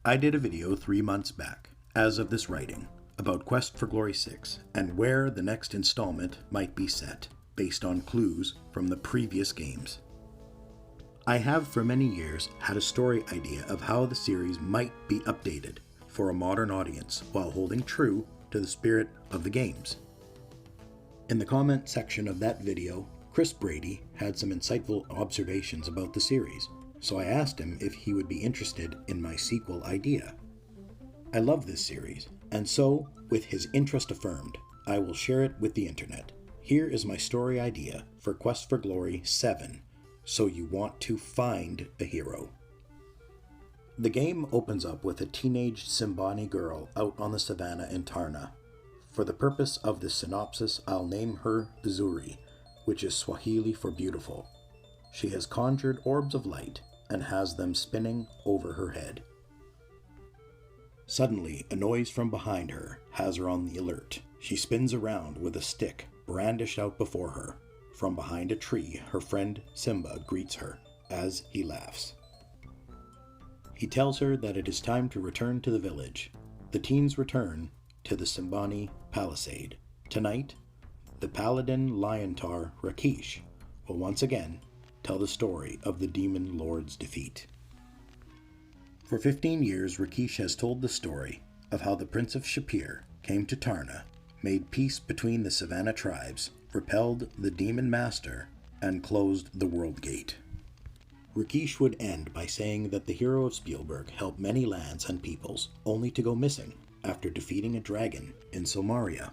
I did a video 3 months back, as of this writing, about Quest for Glory VI and where the next installment might be set, based on clues from the previous games. I have for many years had a story idea of how the series might be updated for a modern audience while holding true to the spirit of the games. In the comment section of that video, Chris Brady had some insightful observations about the series, so I asked him if he would be interested in my sequel idea. I love this series, and so, with his interest affirmed, I will share it with the internet. Here is my story idea for Quest for Glory VII, So You Want to Find a Hero. The game opens up with a teenage Simbani girl out on the savannah in Tarna. For the purpose of this synopsis, I'll name her Zuri, which is Swahili for beautiful. She has conjured orbs of light and has them spinning over her head. Suddenly, a noise from behind her has her on the alert. She spins around with a stick brandished out before her. From behind a tree, her friend Simba greets her as he laughs. He tells her that it is time to return to the village. The teens return to the Simbani palisade. Tonight, the paladin Liontar Rakish will once again tell the story of the demon lord's defeat. For 15 years, Rakish has told the story of how the Prince of Shapir came to Tarna, made peace between the Savannah tribes, repelled the demon master, and closed the world gate. Rakish would end by saying that the hero of Spielberg helped many lands and peoples, only to go missing after defeating a dragon in Silmaria.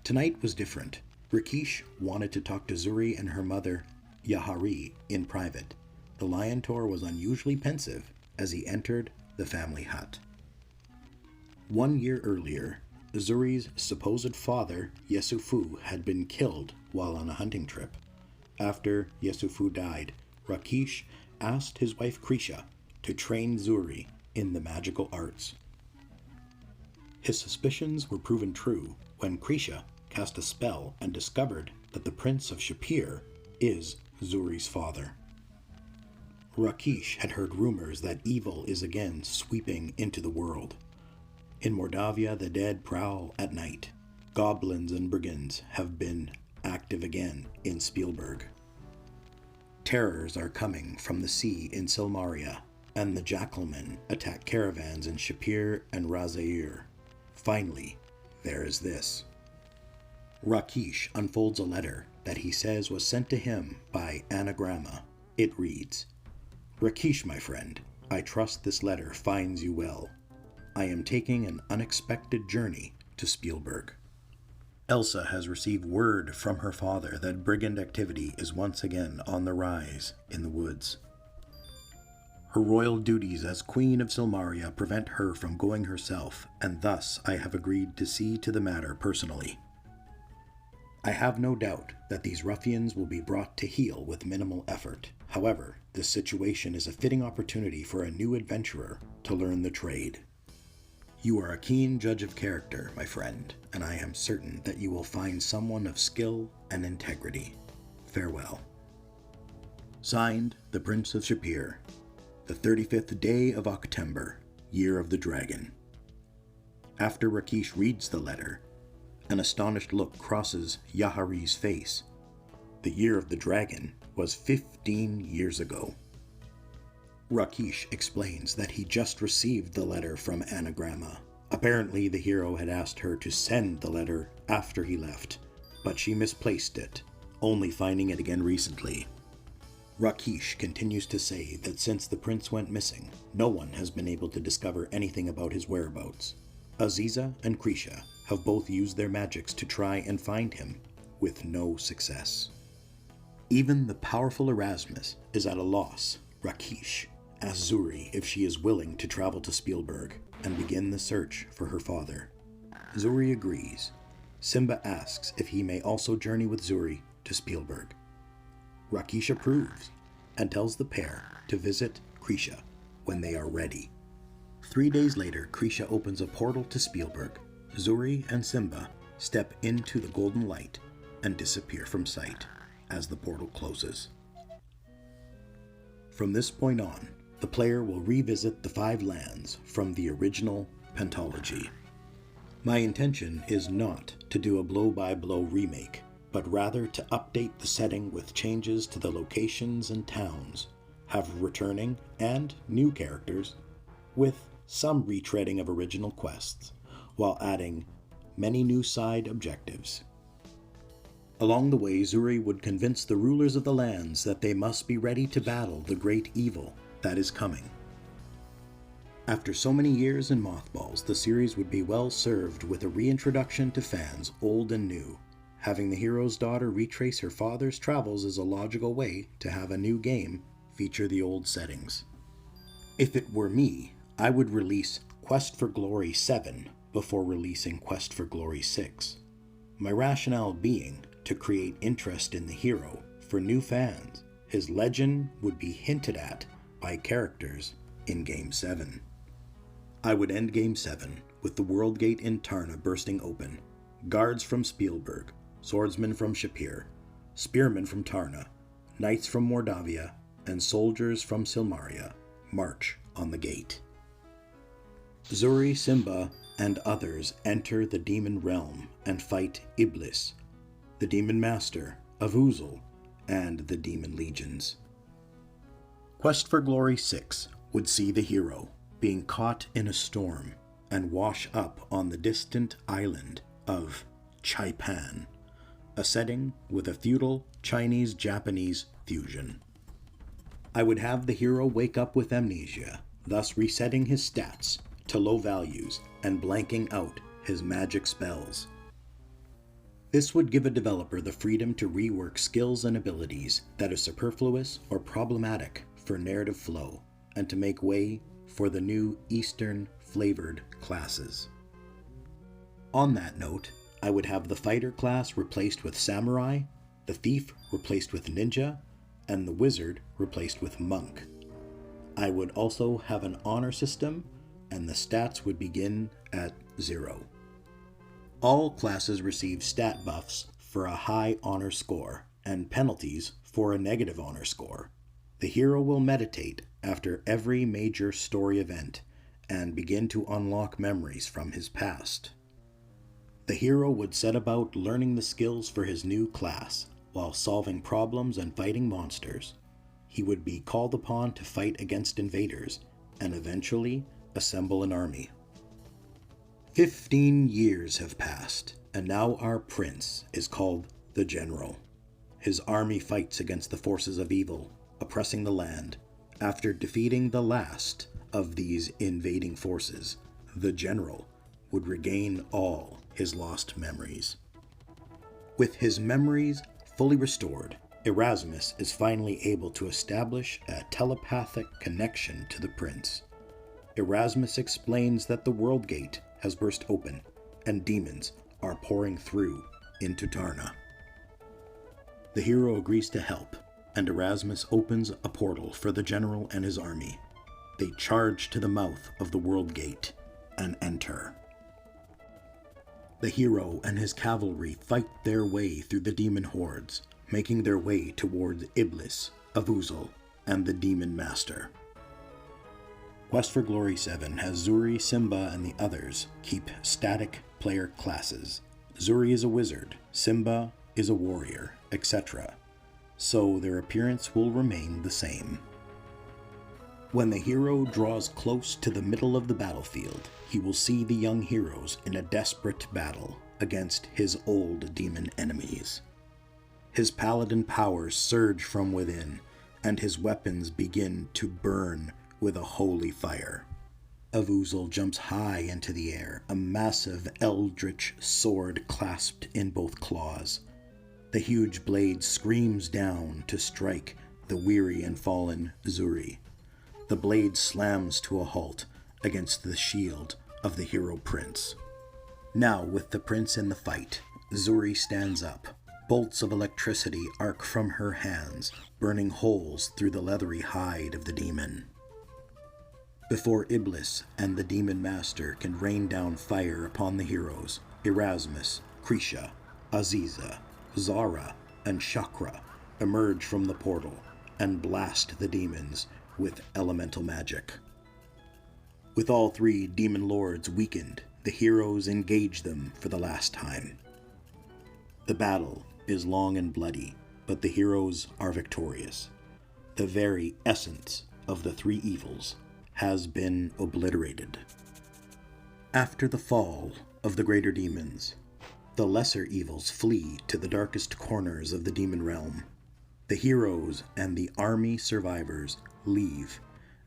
Tonight was different. Rakish wanted to talk to Zuri and her mother, Yahari, in private. The Liontor was unusually pensive as he entered the family hut. 1 year earlier, Zuri's supposed father, Yesufu, had been killed while on a hunting trip. After Yesufu died, Rakish asked his wife Krisha to train Zuri in the magical arts. His suspicions were proven true when Krisha cast a spell and discovered that the Prince of Shapir is Zuri's father. Rakish had heard rumors that evil is again sweeping into the world. In Mordavia, the dead prowl at night. Goblins and brigands have been active again in Spielberg. Terrors are coming from the sea in Silmaria, and the Jackalmen attack caravans in Shapir and Razair. Finally, there is this. Rakish unfolds a letter that he says was sent to him by Anagramma. It reads, "Rakish, my friend, I trust this letter finds you well. I am taking an unexpected journey to Spielberg." Elsa has received word from her father that brigand activity is once again on the rise in the woods. Her royal duties as Queen of Silmaria prevent her from going herself, and thus I have agreed to see to the matter personally. I have no doubt that these ruffians will be brought to heel with minimal effort. However, this situation is a fitting opportunity for a new adventurer to learn the trade. You are a keen judge of character, my friend, and I am certain that you will find someone of skill and integrity. Farewell. Signed, the Prince of Shapir, the 35th day of October, year of the dragon. After Rakish reads the letter, an astonished look crosses Yahari's face. The year of the dragon was 15 years ago. Rakish explains that he just received the letter from Anagramma. Apparently, the hero had asked her to send the letter after he left, but she misplaced it, only finding it again recently. Rakish continues to say that since the prince went missing, no one has been able to discover anything about his whereabouts. Aziza and Krisha have both used their magics to try and find him, with no success. Even the powerful Erasmus is at a loss. Rakish asks Zuri if she is willing to travel to Spielberg and begin the search for her father. Zuri agrees. Simba asks if he may also journey with Zuri to Spielberg. Rakish approves and tells the pair to visit Krisha when they are ready. 3 days later, Krisha opens a portal to Spielberg. Zuri and Simba step into the golden light and disappear from sight as the portal closes. From this point on, the player will revisit the 5 lands from the original pentalogy. My intention is not to do a blow-by-blow remake, but rather to update the setting with changes to the locations and towns, have returning and new characters, with some retreading of original quests, while adding many new side objectives. Along the way, Zuri would convince the rulers of the lands that they must be ready to battle the great evil that is coming. After so many years in mothballs, the series would be well served with a reintroduction to fans old and new. Having the hero's daughter retrace her father's travels is a logical way to have a new game feature the old settings. If it were me, I would release Quest for Glory VII before releasing Quest for Glory VI. My rationale being to create interest in the hero for new fans. His legend would be hinted at by characters in Game 7. I would end Game 7 with the World Gate in Tarna bursting open, guards from Spielberg, swordsmen from Shapir, spearmen from Tarna, knights from Mordavia, and soldiers from Silmaria march on the gate. Zuri, Simba, and others enter the demon realm and fight Iblis, the demon master, Avuzal, and the demon legions. Quest for Glory VI would see the hero being caught in a storm and wash up on the distant island of Chaipan, a setting with a feudal Chinese-Japanese fusion. I would have the hero wake up with amnesia, thus resetting his stats to low values and blanking out his magic spells. This would give a developer the freedom to rework skills and abilities that are superfluous or problematic for narrative flow, and to make way for the new Eastern-flavored classes. On that note, I would have the fighter class replaced with samurai, the thief replaced with ninja, and the wizard replaced with monk. I would also have an honor system, and the stats would begin at 0. All classes receive stat buffs for a high honor score, and penalties for a negative honor score. The hero will meditate after every major story event, and begin to unlock memories from his past. The hero would set about learning the skills for his new class, while solving problems and fighting monsters. He would be called upon to fight against invaders, and eventually assemble an army. 15 years have passed, and now our prince is called the General. His army fights against the forces of evil, oppressing the land. After defeating the last of these invading forces, the General would regain all his lost memories. With his memories fully restored, Erasmus is finally able to establish a telepathic connection to the prince. Erasmus explains that the World Gate has burst open, and demons are pouring through into Tarna. The hero agrees to help, and Erasmus opens a portal for the general and his army. They charge to the mouth of the World Gate and enter. The hero and his cavalry fight their way through the demon hordes, making their way towards Iblis, Avuzal, and the Demon Master. Quest for Glory VII has Zuri, Simba, and the others keep static player classes. Zuri is a wizard, Simba is a warrior, etc., so their appearance will remain the same. When the hero draws close to the middle of the battlefield, he will see the young heroes in a desperate battle against his old demon enemies. His paladin powers surge from within, and his weapons begin to burn with a holy fire. Avuzal jumps high into the air, a massive eldritch sword clasped in both claws. The huge blade screams down to strike the weary and fallen Zuri. The blade slams to a halt against the shield of the hero prince. Now, with the prince in the fight, Zuri stands up. Bolts of electricity arc from her hands, burning holes through the leathery hide of the demon. Before Iblis and the Demon Master can rain down fire upon the heroes, Erasmus, Krisha, Aziza, Zara, and Chakra emerge from the portal and blast the demons, with elemental magic. With all three demon lords weakened, the heroes engage them for the last time. The battle is long and bloody, but the heroes are victorious. The very essence of the three evils has been obliterated. After the fall of the greater demons, the lesser evils flee to the darkest corners of the demon realm. The heroes and the army survivors leave,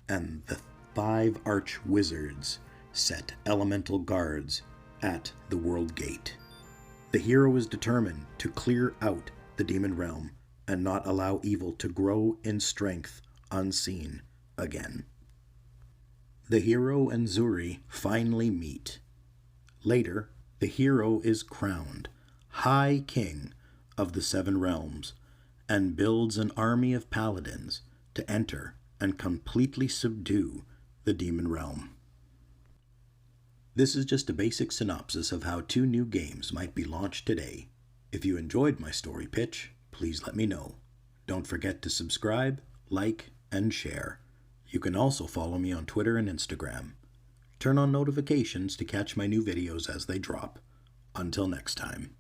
and the 5 arch wizards set elemental guards at the world gate. The hero is determined to clear out the demon realm and not allow evil to grow in strength unseen again. The hero and Zuri finally meet. Later, the hero is crowned High King of the 7 realms and builds an army of paladins to enter and completely subdue the demon realm. This is just a basic synopsis of how 2 new games might be launched today. If you enjoyed my story pitch, please let me know. Don't forget to subscribe, like, and share. You can also follow me on Twitter and Instagram. Turn on notifications to catch my new videos as they drop. Until next time.